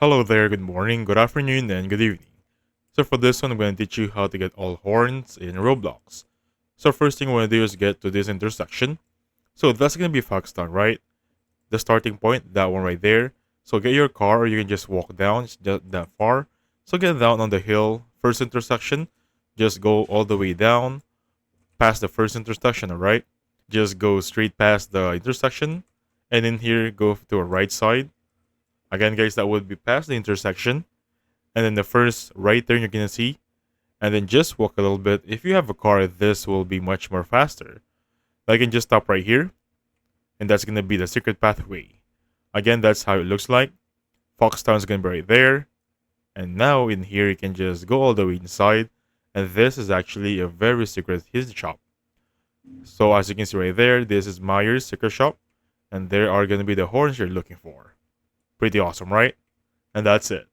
Hello there, good morning, good afternoon, and good evening. So for this one, I'm going to teach you how to get all horns in Roblox. So first thing we want to do is get to this intersection. So that's going to be Foxtown, right? The starting point, that one right there. So get your car or you can just walk down, it's just that far. So get down on the hill, first intersection. Just go all the way down, past the first intersection, alright? Just go straight past the intersection. And in here, go to a right side. Again, guys, that would be past the intersection. And then the first right turn you're gonna see, and then just walk a little bit. If you have a car, this will be much more faster. I can just stop right here, and that's gonna be the secret pathway. Again, that's how it looks like. Foxtown's gonna be right there, and now in here you can just go all the way inside, and this is actually a very secret hidden shop. So as you can see right there, this is Myers' secret shop, and there are gonna be the horns you're looking for. Pretty awesome, right? And that's it.